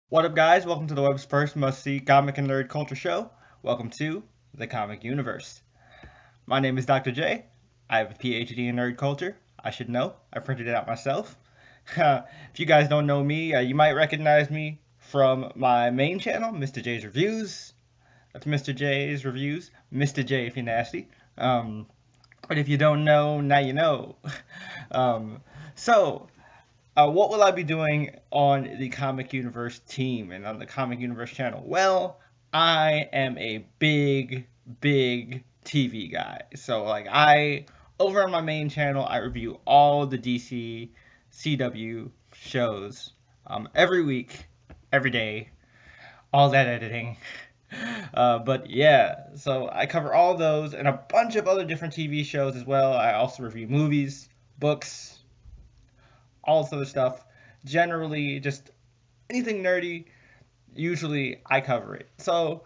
What up, guys? Welcome to the web's first must-see comic and nerd culture show. Welcome to the comic universe. My name is Dr. J. I have a PhD in nerd culture. I should know. I printed it out myself. If you guys don't know me, you might recognize me from my main channel, Mr.J's Reviews. That's Mr. J's Reviews. Mr. J if you're nasty. But if you don't know, now you know. Um, so, what will I be doing on the Comic Universe team and on the Comic Universe channel? Well, I am a big TV guy. So, over on my main channel, I review all the DC CW shows every week, every day, all that editing. But yeah, so I cover all those and a bunch of other different TV shows as well. I also review movies, books, all this other stuff. Generally, just anything nerdy, usually I cover it. So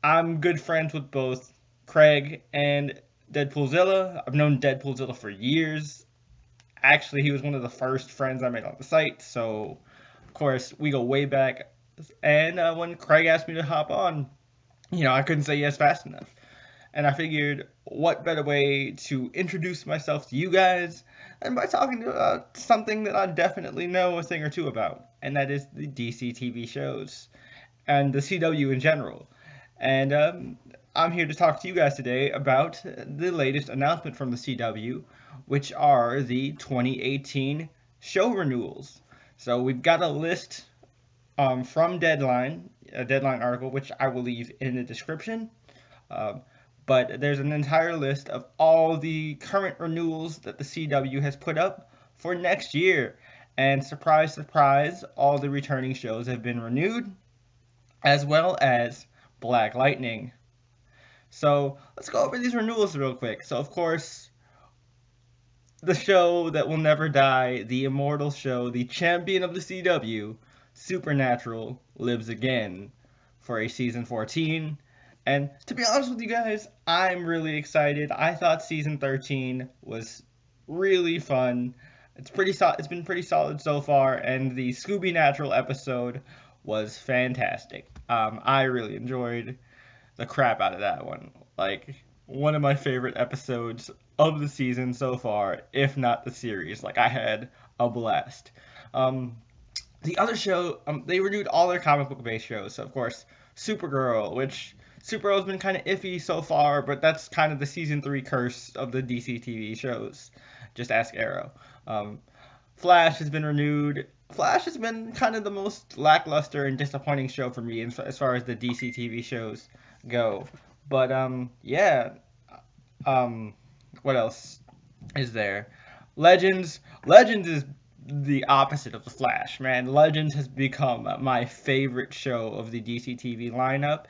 I'm good friends with both Craig and Deadpoolzilla. I've known Deadpoolzilla for years. Actually, he was one of the first friends I made on the site. So, of course, we go way back. And when Craig asked me to hop on, I couldn't say yes fast enough. And I figured, what better way to introduce myself to you guys than by talking about something that I definitely know a thing or two about, and that is the DC TV shows and the CW in general. And I'm here to talk to you guys today about the latest announcement from the CW, which are the 2018 show renewals. So we've got a list from Deadline, a Deadline article, which I will leave in the description. Um, but there's an entire list of all the current renewals that the CW has put up for next year. And surprise, surprise, all the returning shows have been renewed, as well as Black Lightning. So let's go over these renewals real quick. So, of course, the show that will never die, the immortal show, the champion of the CW, Supernatural, lives again for a season 14. And to be honest with you guys, I'm really excited. I thought season 13 was really fun. It's been pretty solid so far, and the Scooby Natural episode was fantastic. I really enjoyed the crap out of that one. Like, one of my favorite episodes of the season so far, if not the series. Like, I had a blast. The other show, they renewed all their comic book based shows. So, of course, Supergirl, which Supergirl's been kind of iffy so far, but that's kind of the season 3 curse of the DC TV shows. Just ask Arrow. Flash has been renewed. Flash has been kind of the most lackluster and disappointing show for me as far as the DC TV shows go. But yeah. Um, what else is there? Legends. Legends is the opposite of the Flash, man. Legends has become my favorite show of the DC TV lineup,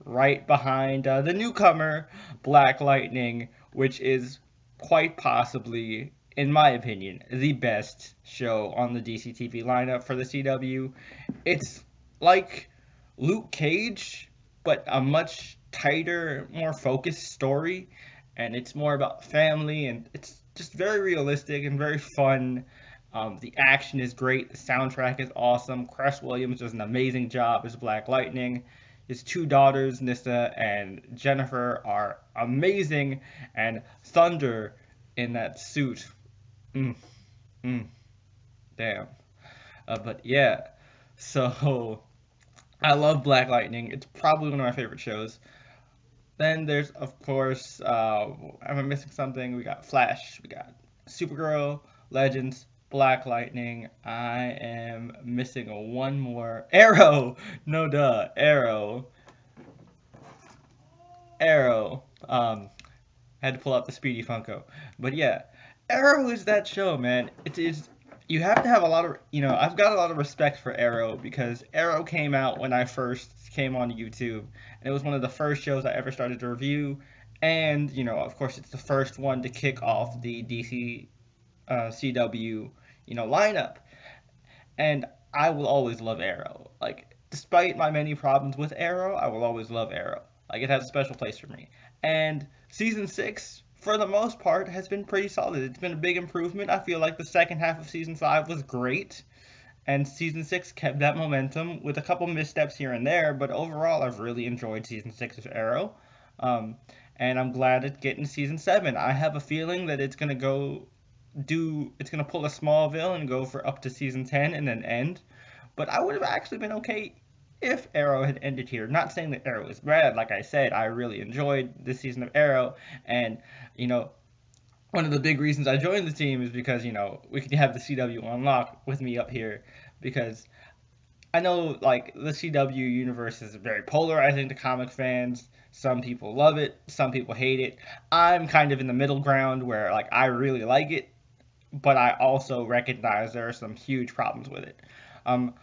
right behind the newcomer Black Lightning, which is quite possibly, in my opinion, the best show on the DC TV lineup for the CW. It's like Luke Cage, but a much tighter, more focused story, and it's more about family, and it's just very realistic and very fun. The action is great. The soundtrack is awesome. Cress Williams does an amazing job as Black Lightning. His two daughters, Nissa and Jennifer, are amazing. And Thunder in that suit. Mm, mm, damn. But yeah, so I love Black Lightning. It's probably one of my favorite shows. Then there's, of course, am I missing something? We got Flash, we got Supergirl, Legends, Black Lightning. I am missing one more. Arrow! No duh. Arrow. Arrow. Had to pull out the Speedy Funko. But yeah, Arrow is that show, man. It is. You have to have a lot of, I've got a lot of respect for Arrow because Arrow came out when I first came on YouTube, and it was one of the first shows I ever started to review. And, of course, it's the first one to kick off the DC CW, lineup. And I will always love Arrow. Like, despite my many problems with Arrow, I will always love Arrow. Like, it has a special place for me. And season 6, for the most part, has been pretty solid. It's been a big improvement. I feel like the second half of season 5 was great. and season 6 kept that momentum with a couple missteps here and there, but overall I've really enjoyed season 6 of Arrow. Um, and I'm glad it's getting season 7. I have a feeling that it's gonna pull a Smallville and go for up to season 10 and then end. But I would have actually been okay if Arrow had ended here. Not saying that Arrow is bad, like I said, I really enjoyed this season of Arrow, and you know, one of the big reasons I joined the team is because we could have the CW on lock with me up here, because I know like the CW universe is very polarizing to comic fans. Some people love it, some people hate it. I'm kind of in the middle ground where like I really like it, but I also recognize there are some huge problems with it. Um,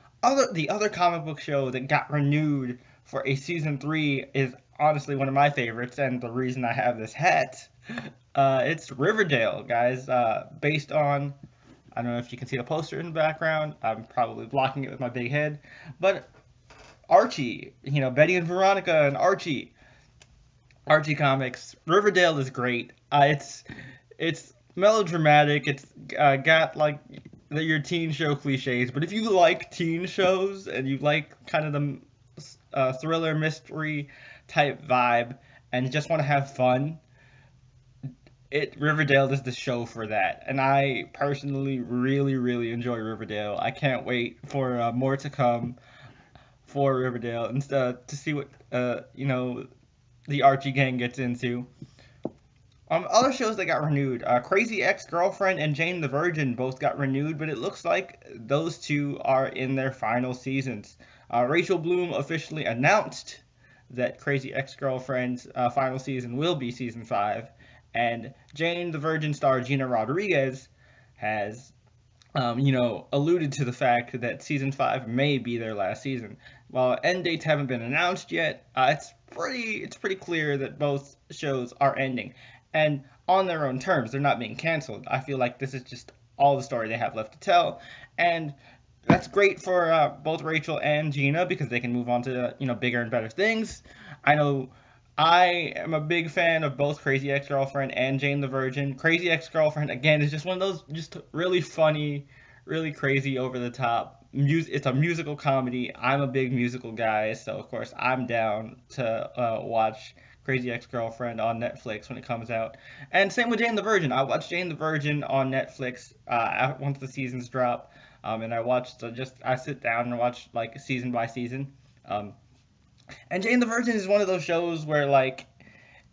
the other comic book show that got renewed for a season 3 is honestly one of my favorites, and the reason I have this hat. It's Riverdale, guys. Based on, I don't know if you can see the poster in the background. I'm probably blocking it with my big head, but Archie, Betty and Veronica and Archie. Archie comics. Riverdale is great. It's melodramatic. It's got like your teen show cliches. But if you like teen shows and you like kind of the thriller mystery type vibe and you just want to have fun, Riverdale is the show for that. And I personally really enjoy Riverdale. I can't wait for more to come for Riverdale and to see what the Archie gang gets into. Other shows that got renewed, Crazy Ex-Girlfriend and Jane the Virgin both got renewed, but it looks like those two are in their final seasons. Rachel Bloom officially announced that Crazy Ex-Girlfriend's final season will be season 5, and Jane the Virgin star Gina Rodriguez has, alluded to the fact that season 5 may be their last season. While end dates haven't been announced yet, it's pretty clear that both shows are ending, and on their own terms. They're not being canceled. I feel like this is just all the story they have left to tell, and that's great for both Rachel and Gina because they can move on to bigger and better things. I know I am a big fan of both Crazy Ex-Girlfriend and Jane the Virgin. Crazy Ex-Girlfriend, again, is just one of those just really funny, really crazy, over the top. It's a musical comedy. I'm a big musical guy, so of course I'm down to watch Crazy Ex-Girlfriend on Netflix when it comes out. And same with Jane the Virgin. I watched Jane the Virgin on Netflix once the seasons drop, and I sit down and watch like season by season. And Jane the Virgin is one of those shows where, like,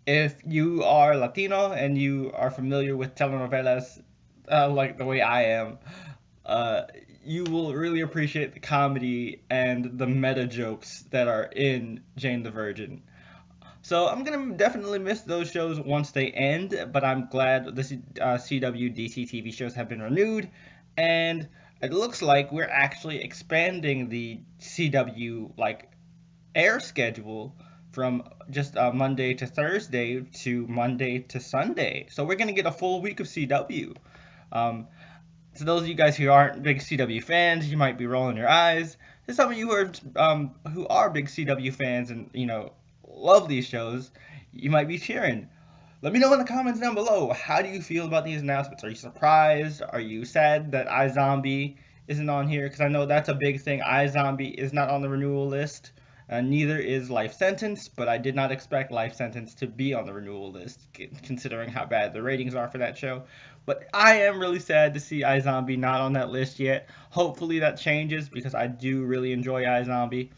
if you are Latino and you are familiar with telenovelas, like the way I am, uh, you will really appreciate the comedy and the meta jokes that are in Jane the Virgin. So I'm gonna definitely miss those shows once they end, but I'm glad the CW DC TV shows have been renewed, and it looks like we're actually expanding the CW like air schedule from just Monday to Thursday to Monday to Sunday. So we're gonna get a full week of CW. Um, to those of you guys who aren't big CW fans, you might be rolling your eyes. To some of you who are big CW fans and love these shows, you might be cheering. Let me know in the comments down below. How do you feel about these announcements? Are you surprised? Are you sad that iZombie isn't on here? Because I know that's a big thing. iZombie is not on the renewal list. Neither is Life Sentence, but I did not expect Life Sentence to be on the renewal list, considering how bad the ratings are for that show. But I am really sad to see iZombie not on that list yet. Hopefully that changes, because I do really enjoy iZombie.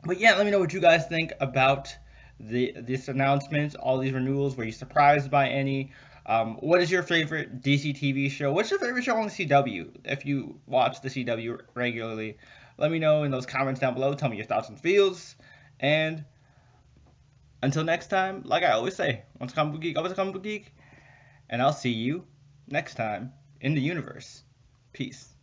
But yeah, let me know what you guys think about this announcement, all these renewals. Were you surprised by any? What is your favorite DC TV show? What's your favorite show on the CW? If you watch the CW regularly, let me know in those comments down below. Tell me your thoughts and feels. And until next time, like I always say, once a comic book geek, always a comic book geek. And I'll see you next time in the universe. Peace.